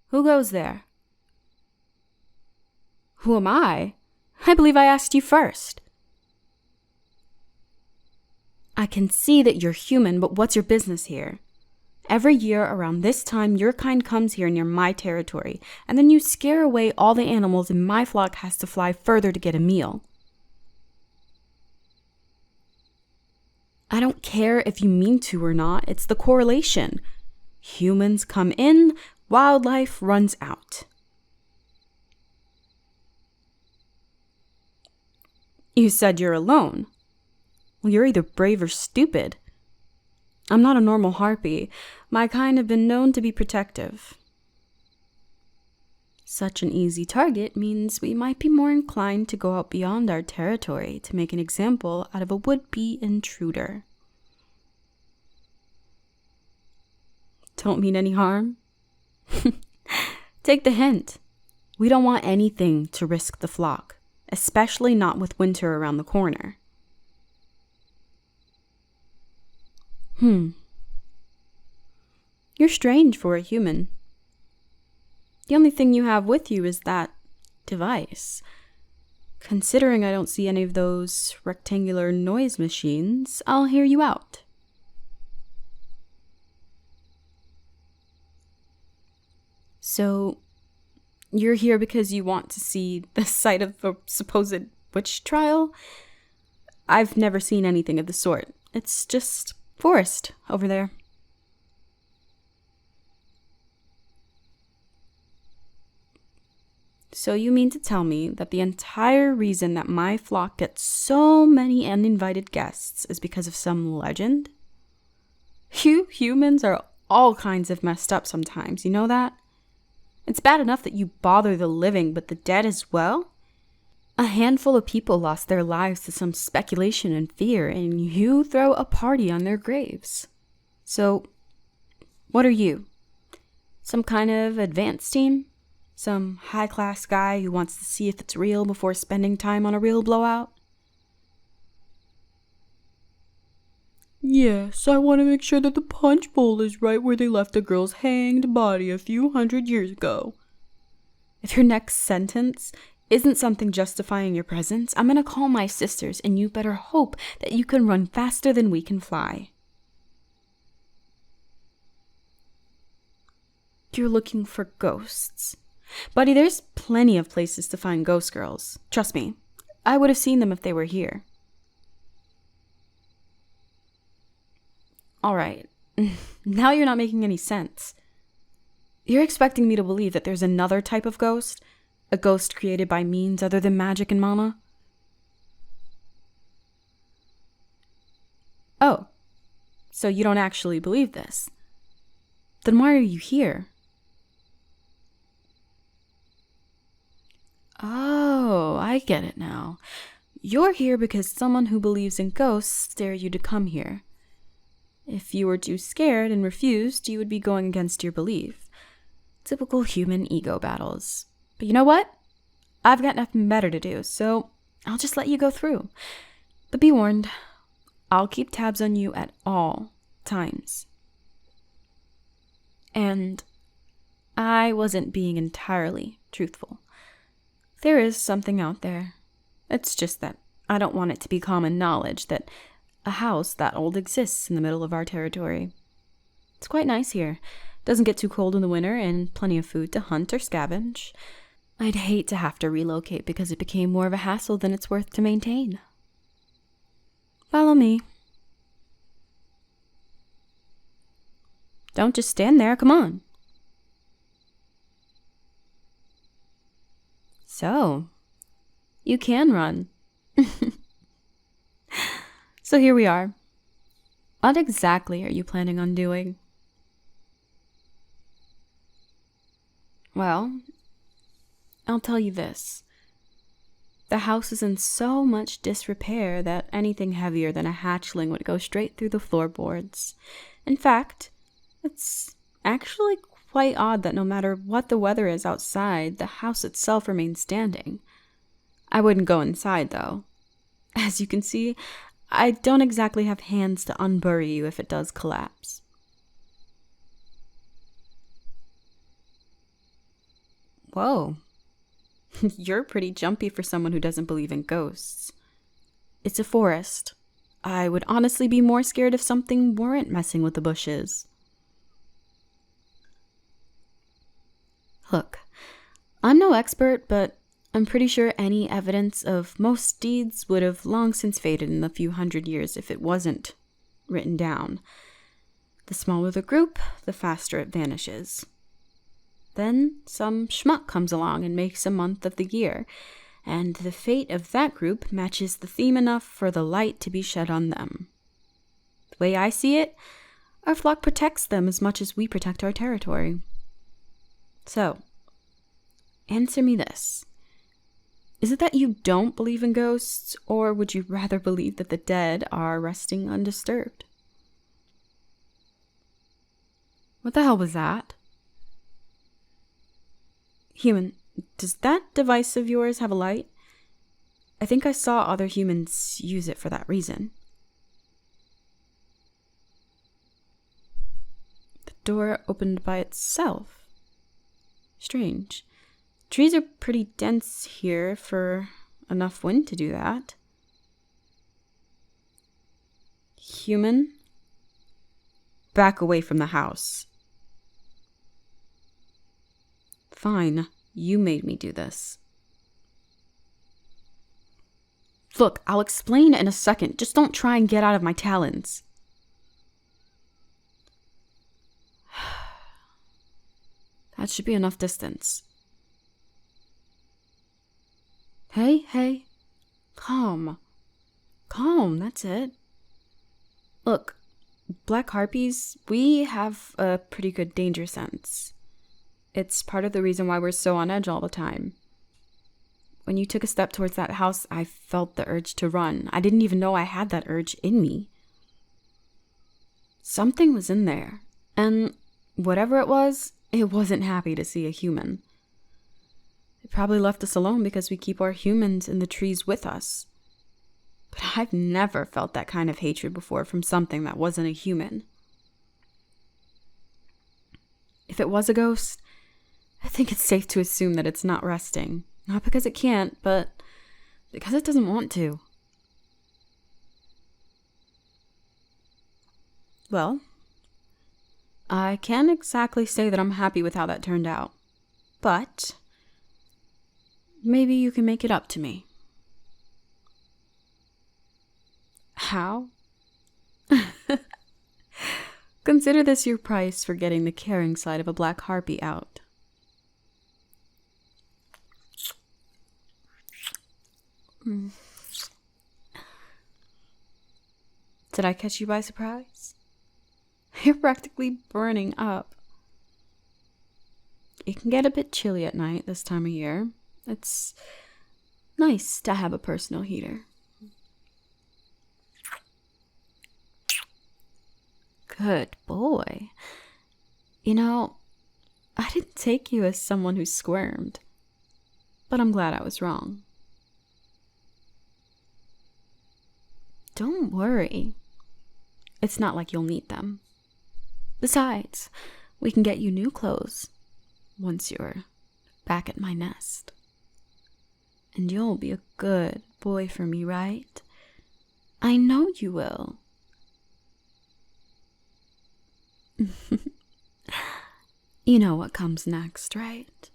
Who goes there? Who am I? I believe I asked you first. I can see that you're human, but what's your business here? Every year around this time, your kind comes here near my territory, and then you scare away all the animals and my flock has to fly further to get a meal. I don't care if you mean to or not, it's the correlation. Humans come in, wildlife runs out. You said you're alone. Well, you're either brave or stupid. I'm not a normal harpy. My kind have been known to be protective. Such an easy target means we might be more inclined to go out beyond our territory to make an example out of a would-be intruder. Don't mean any harm? Take the hint. We don't want anything to risk the flock, especially not with winter around the corner. You're strange for a human. The only thing you have with you is that device. Considering I don't see any of those rectangular noise machines, I'll hear you out. So, you're here because you want to see the site of a supposed witch trial? I've never seen anything of the sort. It's just forest over there. So you mean to tell me that the entire reason that my flock gets so many uninvited guests is because of some legend? You humans are all kinds of messed up sometimes, you know that? It's bad enough that you bother the living, but the dead as well? A handful of people lost their lives to some speculation and fear, and you throw a party on their graves. So, what are you? Some kind of advanced team? Some high-class guy who wants to see if it's real before spending time on a real blowout? Yes, I want to make sure that the punch bowl is right where they left the girl's hanged body a few hundred years ago. If your next sentence isn't something justifying your presence, I'm going to call my sisters, and you better hope that you can run faster than we can fly. You're looking for ghosts. Buddy, there's plenty of places to find ghost girls. Trust me, I would have seen them if they were here. Alright, now you're not making any sense. You're expecting me to believe that there's another type of ghost? A ghost created by means other than magic and mana? Oh, so you don't actually believe this? Then why are you here? Oh, I get it now. You're here because someone who believes in ghosts dared you to come here. If you were too scared and refused, you would be going against your belief. Typical human ego battles. But you know what? I've got nothing better to do, so I'll just let you go through. But be warned, I'll keep tabs on you at all times. And I wasn't being entirely truthful. There is something out there. It's just that I don't want it to be common knowledge that a house that old exists in the middle of our territory. It's quite nice here. Doesn't get too cold in the winter and plenty of food to hunt or scavenge. I'd hate to have to relocate because it became more of a hassle than it's worth to maintain. Follow me. Don't just stand there, come on. So, you can run. So here we are. What exactly are you planning on doing? Well, I'll tell you this. The house is in so much disrepair that anything heavier than a hatchling would go straight through the floorboards. In fact, it's actually quite odd that no matter what the weather is outside, the house itself remains standing. I wouldn't go inside, though. As you can see, I don't exactly have hands to unbury you if it does collapse. Whoa. You're pretty jumpy for someone who doesn't believe in ghosts. It's a forest. I would honestly be more scared if something weren't messing with the bushes. Look, I'm no expert, but I'm pretty sure any evidence of most deeds would have long since faded in the few hundred years if it wasn't written down. The smaller the group, the faster it vanishes. Then some schmuck comes along and makes a month of the year, and the fate of that group matches the theme enough for the light to be shed on them. The way I see it, our flock protects them as much as we protect our territory. So, answer me this. Is it that you don't believe in ghosts, or would you rather believe that the dead are resting undisturbed? What the hell was that? Human, does that device of yours have a light? I think I saw other humans use it for that reason. The door opened by itself. Strange. Trees are pretty dense here for enough wind to do that. Human, back away from the house. Fine, you made me do this. Look, I'll explain in a second. Just don't try and get out of my talons. That should be enough distance. Hey. Calm, that's it. Look, Black Harpies, we have a pretty good danger sense. It's part of the reason why we're so on edge all the time. When you took a step towards that house, I felt the urge to run. I didn't even know I had that urge in me. Something was in there, and whatever it wasn't happy to see a human. It probably left us alone because we keep our humans in the trees with us. But I've never felt that kind of hatred before from something that wasn't a human. If it was a ghost, I think it's safe to assume that it's not resting. Not because it can't, but because it doesn't want to. Well, I can't exactly say that I'm happy with how that turned out. But maybe you can make it up to me. How? Consider this your price for getting the caring side of a Black Harpy out. Did I catch you by surprise? You're practically burning up. It can get a bit chilly at night this time of year. It's nice to have a personal heater. Good boy. You know, I didn't take you as someone who squirmed, but I'm glad I was wrong. Don't worry. It's not like you'll need them. Besides, we can get you new clothes once you're back at my nest. And you'll be a good boy for me, right? I know you will. You know what comes next, right?